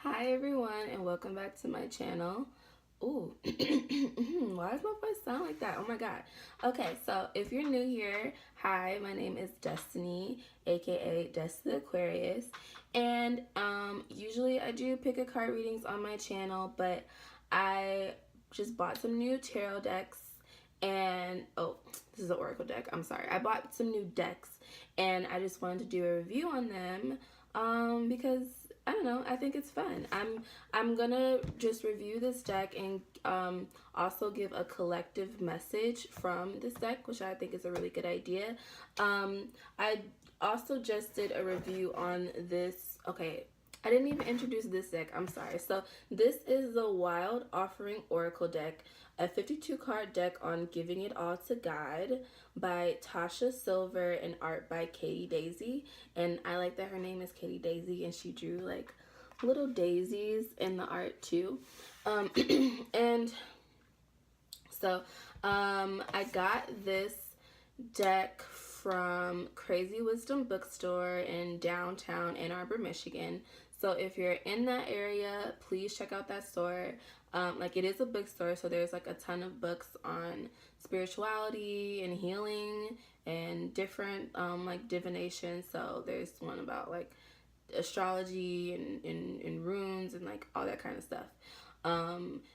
Hi everyone and welcome back to my channel. Ooh, why does my voice sound like that? Oh my god. Okay, so if you're new here, hi, my name is Destiny, aka Desti the Aquarius, and usually I do pick a card readings on my channel, but I just bought some new tarot decks and this is an oracle deck. I'm sorry. I bought some new decks and I just wanted to do a review on them because I don't know, I think it's fun. I'm gonna just review this deck and also give a collective message from this deck, which I think is a really good idea. I also just did a review on this. Okay, I didn't even introduce this deck. I'm sorry. So this is the Wild Offering Oracle deck, a 52 card deck on Giving It All to God by Tasha Silver and art by Katie Daisy. And I like that her name is Katie Daisy and she drew like little daisies in the art too. And so I got this deck from Crazy Wisdom Bookstore in downtown Ann Arbor, Michigan. So if you're in that area, please check out that store. Like, it is a bookstore, so there's like a ton of books on spirituality and healing and different like divination. So there's one about like astrology and runes and like all that kind of stuff.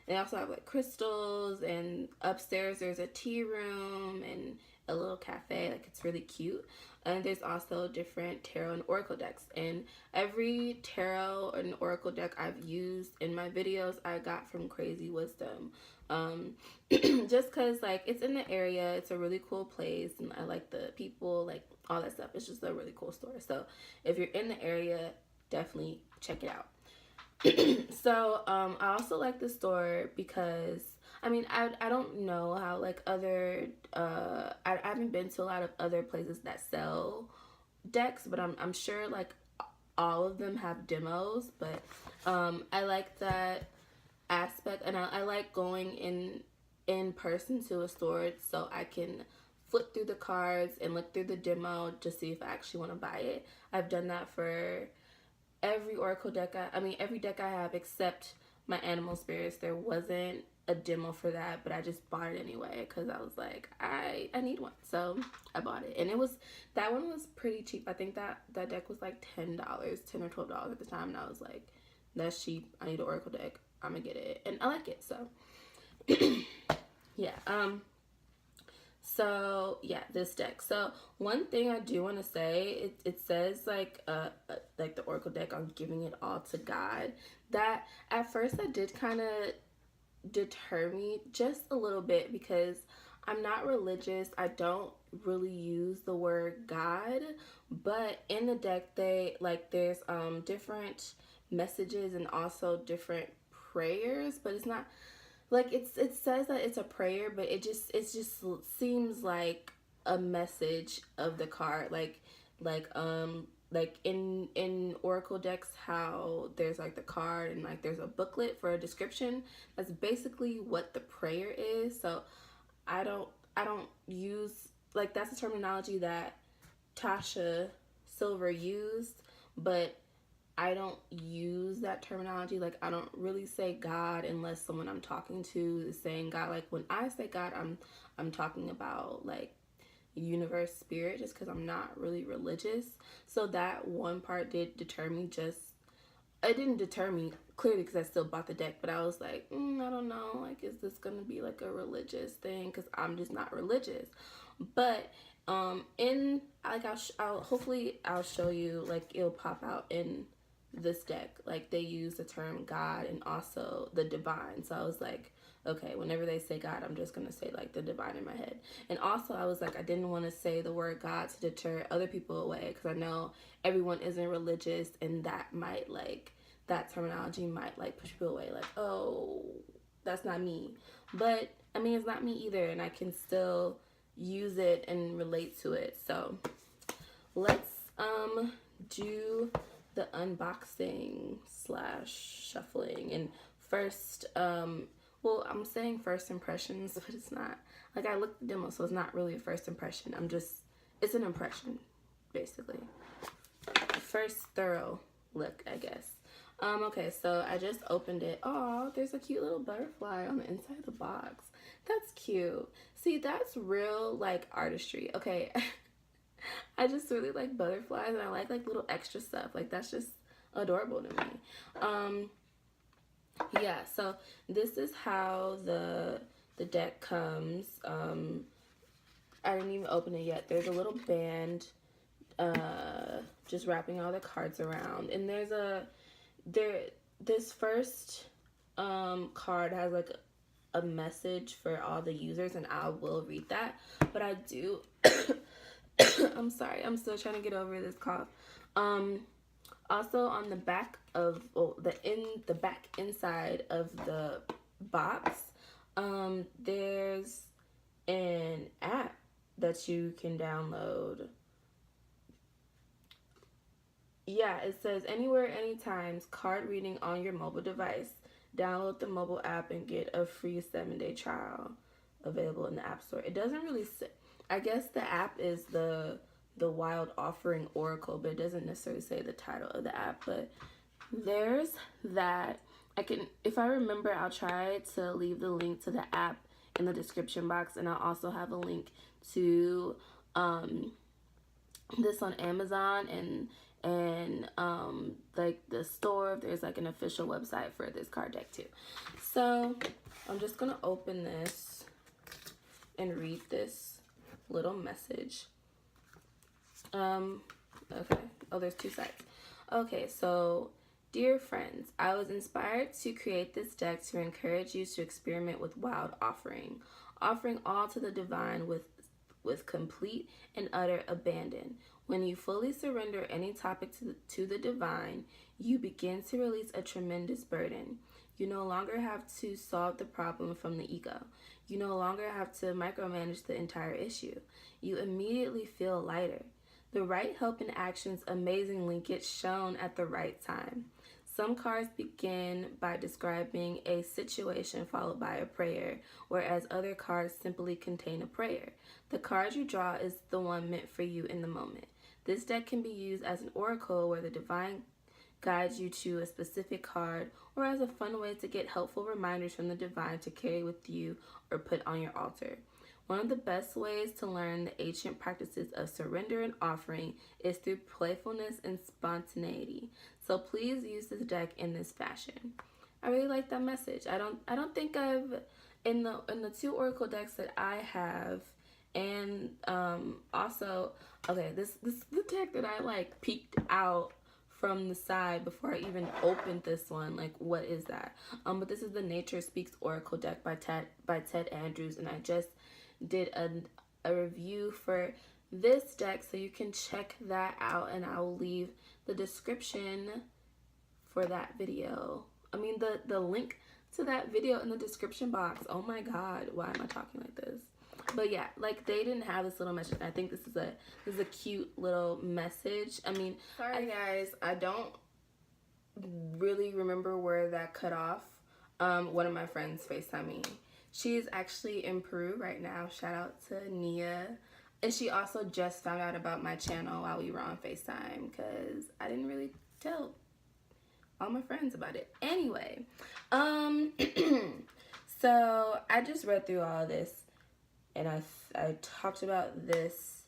They also have like crystals, and upstairs there's a tea room and a little cafe. Like, it's really cute. And there's also different tarot and oracle decks, and every tarot and oracle deck I've used in my videos I got from Crazy Wisdom. Just because like it's in the area, it's a really cool place, and I like the people, like all that stuff. It's just a really cool store. So if you're in the area, definitely check it out. So I also like the store because I mean I don't know how like other I haven't been to a lot of other places that sell decks, but I'm sure like all of them have demos. But I like that aspect, and I like going in person to a store so I can flip through the cards and look through the demo to see if I actually want to buy it. I've done that for every oracle deck every deck I have except my animal spirits. There wasn't a demo for that, but I just bought it anyway because I was like, I need one, so I bought it. And that one was pretty cheap. I think that deck was like $10 or $12 at the time, and I was like, that's cheap, I need an oracle deck, I'm gonna get it, and I like it. So yeah. So yeah, this deck. So one thing I do want to say, it says like the oracle deck on Giving It All to God. That at first that did kind of deter me just a little bit because I'm not religious. I don't really use the word God, but in the deck there's different messages and also different prayers, but it's not like it says that it's a prayer, but it just seems like a message of the card, like in oracle decks, how there's like the card and like there's a booklet for a description. That's basically what the prayer is. So I don't use, like, that's the terminology that Tasha Silver used, but I don't use that terminology. Like, I don't really say God unless someone I'm talking to is saying God. Like, when I say God, I'm talking about like universe, spirit, just because I'm not really religious. So that one part did deter me. It didn't deter me clearly because I still bought the deck, but I was like, I don't know, like, is this gonna be like a religious thing? Because I'm just not religious. But in like I'll hopefully I'll show you, like, it'll pop out in this deck, like they use the term God and also the divine. So I was like, okay, whenever they say God, I'm just gonna say like the divine in my head. And also I was like, I didn't want to say the word God to deter other people away, because I know everyone isn't religious, and that terminology might like push people away, like, oh, that's not me. But I mean, it's not me either, and I can still use it and relate to it. So let's do the unboxing / shuffling. And first, well, I'm saying first impressions, but it's not. Like, I looked at the demo, so it's not really a first impression. It's an impression, basically. First thorough look, I guess. Okay, so I just opened it. Oh, there's a cute little butterfly on the inside of the box. That's cute. See, that's real, like, artistry. Okay, I just really like butterflies, and I like little extra stuff. Like, that's just adorable to me. Yeah, so this is how the deck comes. I didn't even open it yet. There's a little band just wrapping all the cards around, and this first card has like a message for all the users, and I will read that, but I do I'm sorry, I'm still trying to get over this cough. Also on the back of the back inside of the box, there's an app that you can download. Yeah, it says anywhere, anytime, card reading on your mobile device. Download the mobile app and get a free 7-day trial available in the App Store. It doesn't really say, I guess the app is the Wild Offering Oracle, but it doesn't necessarily say the title of the app. But there's that. I can, if I remember, I'll try to leave the link to the app in the description box, and I'll also have a link to this on Amazon and like the store. There's like an official website for this card deck too. So I'm just gonna open this and read this little message. Okay. Oh, there's 2 sides. Okay, so dear friends, I was inspired to create this deck to encourage you to experiment with Wild Offering all to the divine with complete and utter abandon. When you fully surrender any topic to the divine, you begin to release a tremendous burden. You no longer have to solve the problem from the ego. You no longer have to micromanage the entire issue. You immediately feel lighter. The right help and actions amazingly get shown at the right time. Some cards begin by describing a situation followed by a prayer, whereas other cards simply contain a prayer. The card you draw is the one meant for you in the moment. This deck can be used as an oracle where the divine guides you to a specific card, or as a fun way to get helpful reminders from the divine to carry with you or put on your altar. One of the best ways to learn the ancient practices of surrender and offering is through playfulness and spontaneity. So please use this deck in this fashion. I really like that message. I don't think I've in the 2 oracle decks that I have, and also this the deck that I like peeked out from the side before I even opened this one. Like, what is that? But this is the Nature Speaks Oracle deck by Ted Andrews, and I just did a review for this deck, so you can check that out, and I will leave the description for that video. I mean the link to that video in the description box. Oh my god, why am I talking like this? But yeah, like, they didn't have this little message. I think this is a cute little message. I mean, sorry guys, I don't really remember where that cut off. One of my friends FaceTimed me. She's actually in Peru right now. Shout out to Nia. And she also just found out about my channel while we were on FaceTime, because I didn't really tell all my friends about it. Anyway, so I just read through all this, and I talked about this,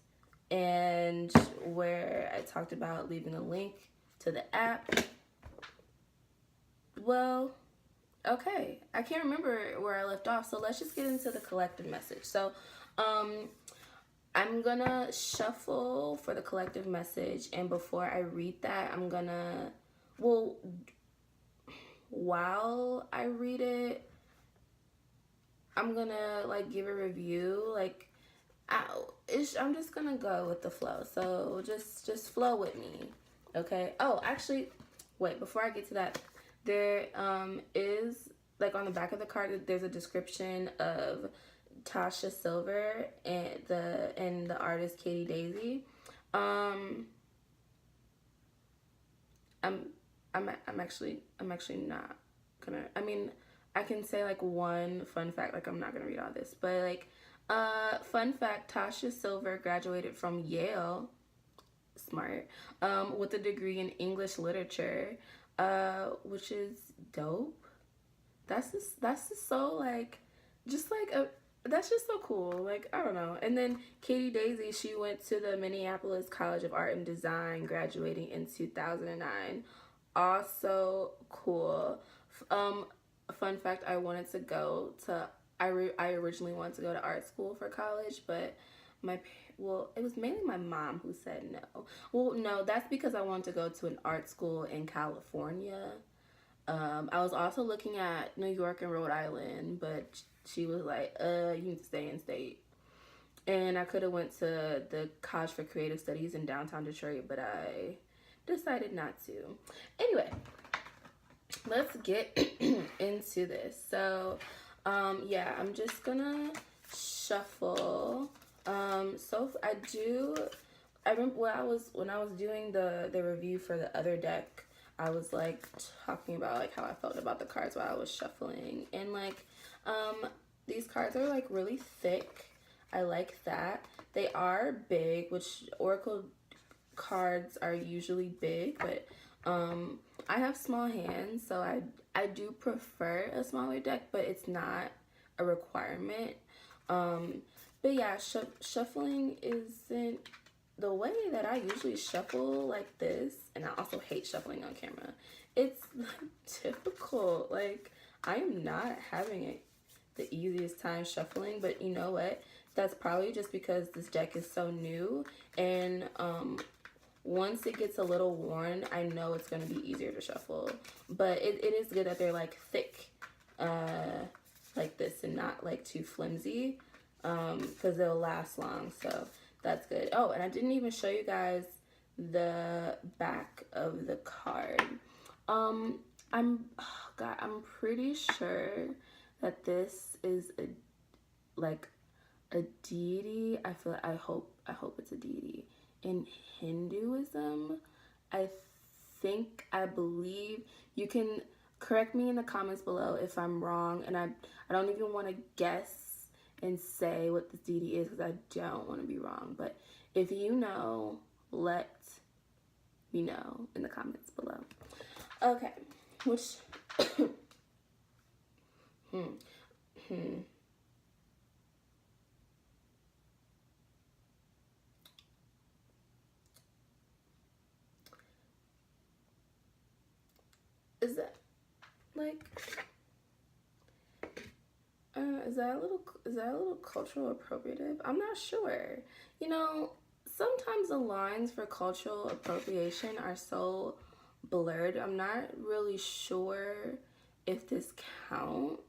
and where I talked about leaving a link to the app. Well, okay, I can't remember where I left off, so let's just get into the collective message. So I'm gonna shuffle for the collective message, and before I read that, I'm gonna, well, while I read it, I'm gonna like give a review. Like, I'm just gonna go with the flow, so just flow with me, okay? Oh, actually, wait, before I get to that, there is, like, on the back of the card, there's a description of Tasha Silver and the artist Katie Daisy. I'm actually not gonna, I mean, I can say like one fun fact, like, I'm not gonna read all this, but like, fun fact, Tasha Silver graduated from Yale, smart, with a degree in English literature. which is dope. That's just so like, just like a that's just so cool. Like, I don't know. And then Katie Daisy, she went to the Minneapolis College of Art and Design, graduating in 2009. Also cool. Um, Fun fact: I wanted to go to. I originally wanted to go to art school for college, but my well, it was mainly my mom who said no. Well, no, that's because I wanted to go to an art school in California. I was also looking at New York and Rhode Island, but she was like, you need to stay in state. And I could have went to the College for Creative Studies in downtown Detroit, but I decided not to. Anyway, let's get into this. So, yeah, I'm just gonna shuffle. So I do. I remember when I was doing the review for the other deck, I was like talking about like how I felt about the cards while I was shuffling, and like these cards are like really thick. I like that. They are big, which Oracle cards are usually big, but I have small hands, so I do prefer a smaller deck, but it's not a requirement. But yeah, shuffling isn't the way that I usually shuffle like this, and I also hate shuffling on camera. It's like difficult. Like, I am not having it the easiest time shuffling, but you know what? That's probably just because this deck is so new, and once it gets a little worn, I know it's going to be easier to shuffle. But it is good that they're like thick, like this, and not like too flimsy, because they'll last long. So that's good. Oh, and I didn't even show you guys the back of the card. I'm pretty sure that this is a deity. I hope it's a deity in Hinduism. I believe. You can correct me in the comments below if I'm wrong, and I don't even want to guess and say what this deity is because I don't want to be wrong. But if you know, let me know in the comments below. Okay, which is that like is that a little cultural appropriative? I'm not sure. You know, sometimes the lines for cultural appropriation are so blurred. I'm not really sure if this counts.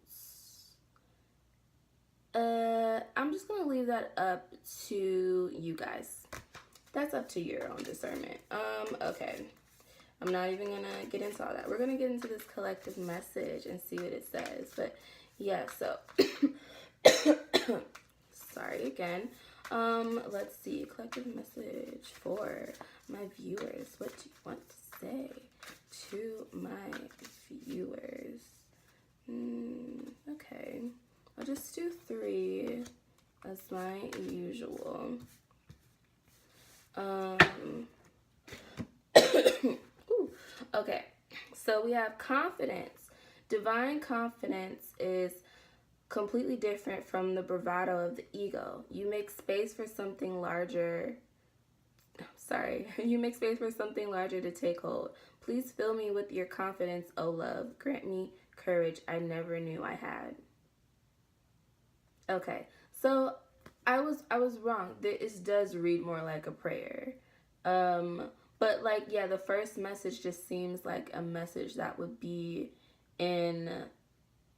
I'm just gonna leave that up to you guys. That's up to your own discernment. Okay. I'm not even gonna get into all that. We're gonna get into this collective message and see what it says. But yeah, so sorry again. Let's see. Collective message for my viewers. What do you want to say to my viewers? Okay. I'll just do 3 as my usual. Okay, so we have confidence. Divine confidence is completely different from the bravado of the ego. You make space for something larger. You make space for something larger to take hold. Please fill me with your confidence, oh love. Grant me courage I never knew I had. Okay, so I was wrong. This does read more like a prayer. But like, yeah, the first message just seems like a message that would be in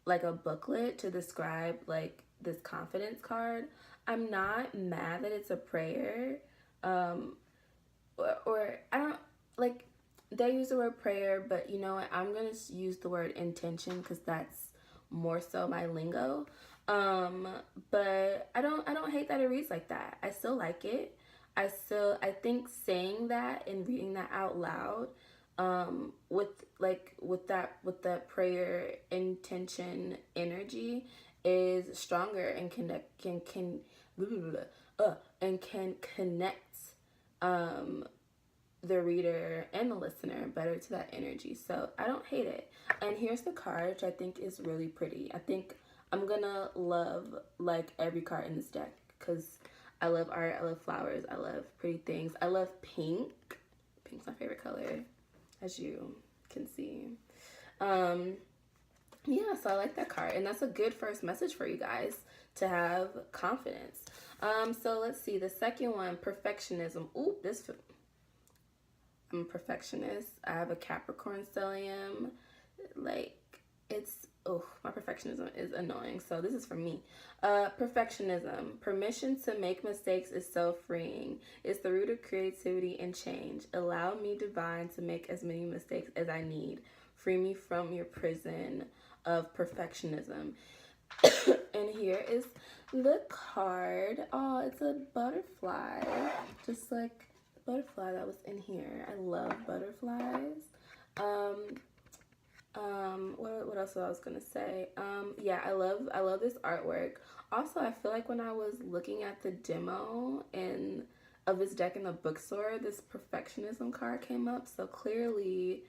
like a booklet to describe like this confidence card. I'm not mad that it's a prayer. Or I don't like, they use the word prayer, but you know what? I'm gonna use the word intention because that's more so my lingo. But I don't hate that it reads like that. I still like it. I think saying that and reading that out loud, with the prayer intention energy is stronger and can and can connect the reader and the listener better to that energy. So I don't hate it. And here's the card, which I think is really pretty. I think I'm gonna love like every card in this deck because I love art, I love flowers, I love pretty things. I love pink. Pink's my favorite color, as you can see. Yeah, so I like that card, and that's a good first message for you guys to have confidence. So let's see, the second one, perfectionism. Ooh, I'm a perfectionist. I have a Capricorn stellium. Like, my perfectionism is annoying. So this is for me. Perfectionism. Permission to make mistakes is so freeing. It's the root of creativity and change. Allow me, divine, to make as many mistakes as I need. Free me from your prison of perfectionism. And here is the card. Oh, it's a butterfly. Just like the butterfly that was in here. I love butterflies. What else I was gonna say? Yeah, I love this artwork. Also, I feel like when I was looking at the demo of this deck in the bookstore, this perfectionism card came up. So clearly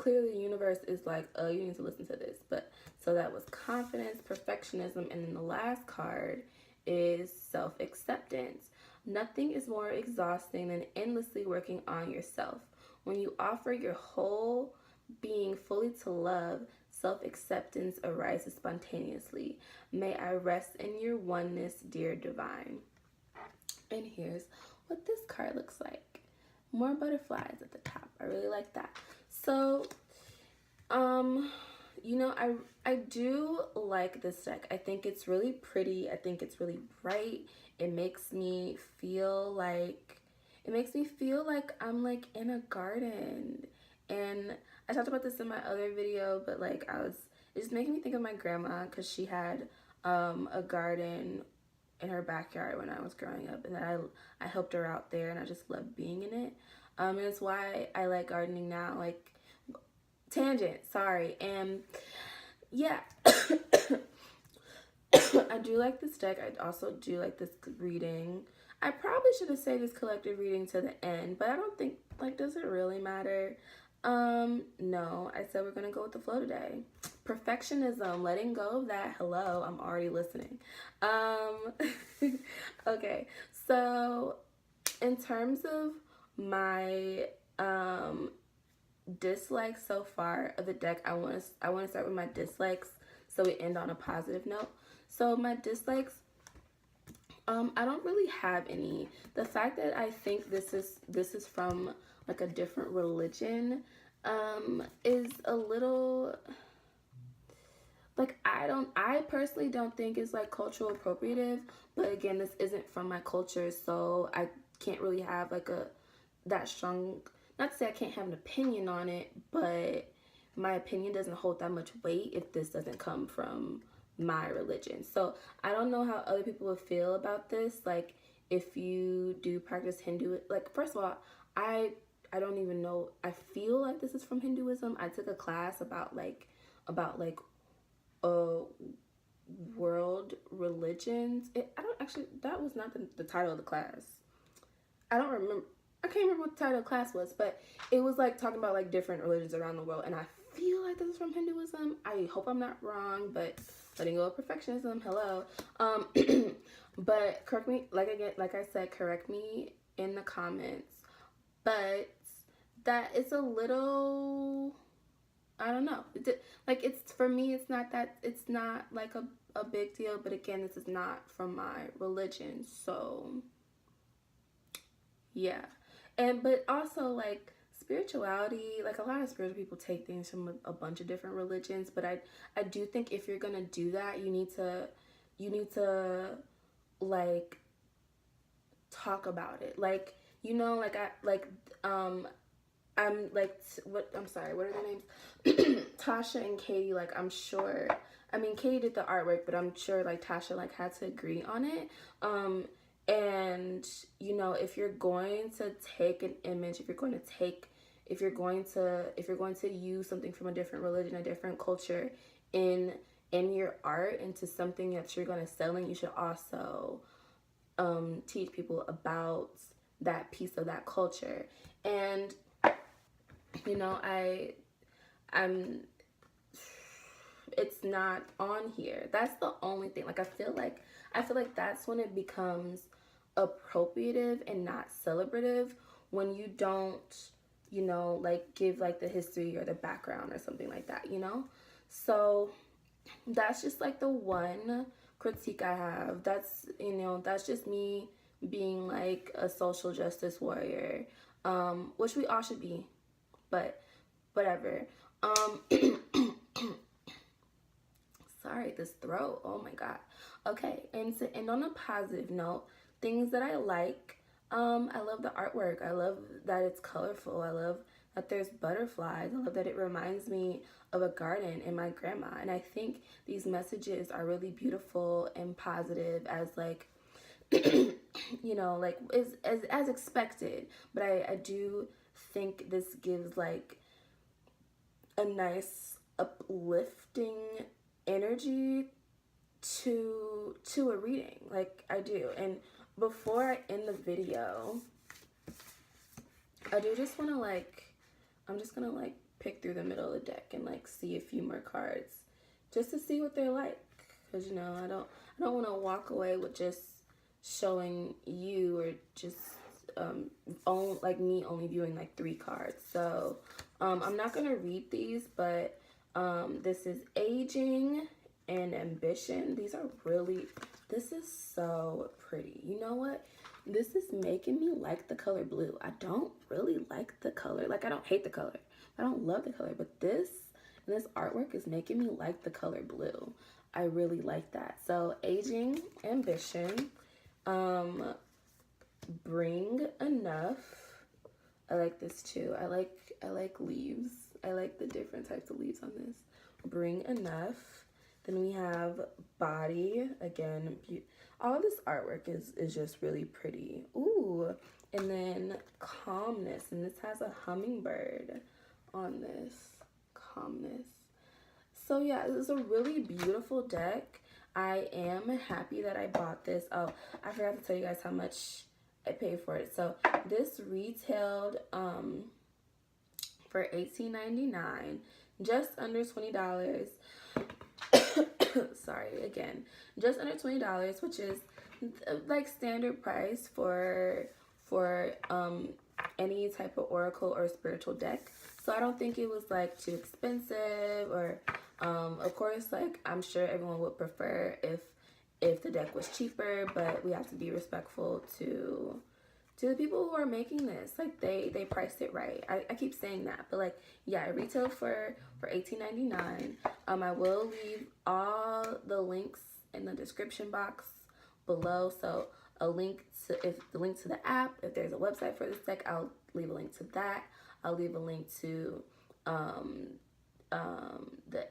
the universe is like, oh, you need to listen to this. But so that was confidence, perfectionism, and then the last card is self-acceptance. Nothing is more exhausting than endlessly working on yourself. When you offer your whole being fully to love, self-acceptance arises spontaneously. May I rest in your oneness, dear divine. And here's what this card looks like. More butterflies at the top. I really like that. So, you know, I do like this deck. I think it's really pretty. I think it's really bright. It makes me feel like I'm like in a garden. And I talked about this in my other video, but like it's just making me think of my grandma because she had a garden in her backyard when I was growing up, and I helped her out there, and I just loved being in it. And it's why I like gardening now. Like, tangent, sorry. And yeah, I do like this deck. I also do like this reading. I probably should have saved this collective reading to the end, but I don't think, like, does it really matter? No, I said we're gonna go with the flow today. Perfectionism, letting go of that. Hello, I'm already listening. Okay, so in terms of my dislikes so far of the deck, I want to start with my dislikes so we end on a positive note. So my dislikes, I don't really have any. The fact that I think this is from like a different religion is a little, like, I personally don't think it's like cultural appropriative, but again, this isn't from my culture, so I can't really have like that strong, not to say I can't have an opinion on it, but my opinion doesn't hold that much weight if this doesn't come from my religion. So I don't know how other people would feel about this. Like, if you do practice Hindu, like, first of all, I don't even know. I feel like this is from Hinduism. I took a class about world religions. I don't actually, that was not the title of the class. I don't remember. I can't remember what the title of the class was, but it was like talking about like different religions around the world, and I feel like this is from Hinduism. I hope I'm not wrong, but letting go of perfectionism. Hello. But correct me, like I said, correct me in the comments. But that is a little, I don't know. Like, it's, for me, it's not like a big deal. But again, this is not from my religion, so yeah. But also, like, spirituality, like, a lot of spiritual people take things from a bunch of different religions. But I do think if you're gonna do that, you need to like talk about it. Like, you know, like I'm like, I'm sorry, what are their names? Tasha and Katie, like, I'm sure, I mean, Katie did the artwork, but I'm sure like Tasha like had to agree on it. And you know, if you're going to take an image, if you're going to use something from a different religion, a different culture in your art into something that you're going to sell, and you should also teach people about that piece of that culture. And you know, I'm it's not on here. That's the only thing. Like I feel like that's when it becomes appropriative and not celebrative, when you don't, you know, like give like the history or the background or something like that, you know? So that's just like the one critique I have. That's, you know, that's just me being like a social justice warrior, which we all should be, but whatever. Sorry, this throat. Oh my God. Okay, and to end on a positive note, things that I like. I love the artwork. I love that it's colorful. I love that there's butterflies. I love that it reminds me of a garden and my grandma. And I think these messages are really beautiful and positive, as like, you know, like as expected. But I do think this gives like a nice uplifting energy to a reading. Like I do. And before I end the video, I do just want to like, I'm just gonna like pick through the middle of the deck and like see a few more cards just to see what they're like, because you know, I don't want to walk away with just showing you, or just like me only viewing like 3 cards. So I'm not gonna read these, but this is aging and ambition. These are really, this is so pretty. You know what? This is making me like the color blue. I don't really like the color. Like, I don't hate the color. I don't love the color. But this artwork is making me like the color blue. I really like that. So, aging, ambition, bring enough. I like this too. I like leaves. I like the different types of leaves on this. Bring enough. Then we have body. Again, all of this artwork is just really pretty. Ooh. And then calmness. And this has a hummingbird on this. Calmness. So yeah, this is a really beautiful deck. I am happy that I bought this. Oh, I forgot to tell you guys how much I paid for it. So this retailed for $18.99, just under $20. Sorry, again, just under $20, which is like standard price for any type of oracle or spiritual deck. So I don't think it was like too expensive, or of course, like I'm sure everyone would prefer if the deck was cheaper, but we have to be respectful to the people who are making this. Like they priced it right. I keep saying that, but like, yeah, it retailed for $18.99. I will leave all the links in the description box below. So the link to the app, if there's a website for this deck, I'll leave a link to that. I'll leave a link to the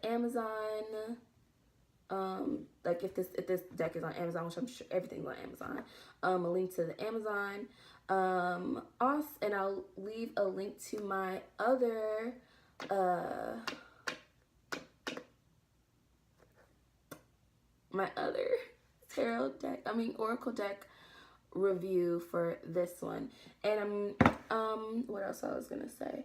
Amazon. Like if this deck is on Amazon, which I'm sure everything's on Amazon. A link to the Amazon. Also, and I'll leave a link to my other oracle deck review for this one. And what else I was gonna say?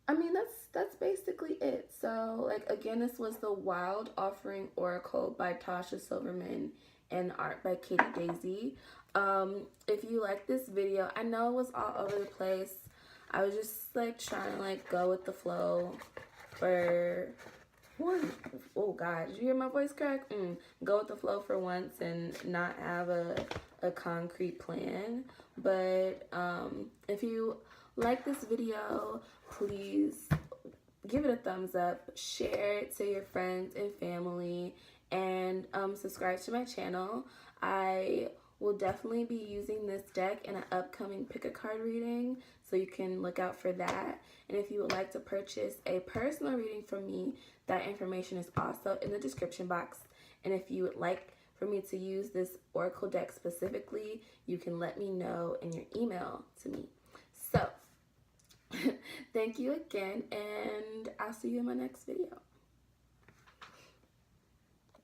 I mean, that's basically it. So, like, again, this was the Wild Offering Oracle by Tasha Silverman and art by Katie Daisy. If you like this video, I know it was all over the place. I was just like trying to like go with the flow for one. Oh God, did you hear my voice crack? Go with the flow for once and not have a concrete plan. But if you like this video, please give it a thumbs up, share it to your friends and family, and subscribe to my channel. I will definitely be using this deck in an upcoming pick a card reading, so you can look out for that. And if you would like to purchase a personal reading from me, that information is also in the description box. And if you would like for me to use this oracle deck specifically, you can let me know in your email to me. So thank you again, and I'll see you in my next video.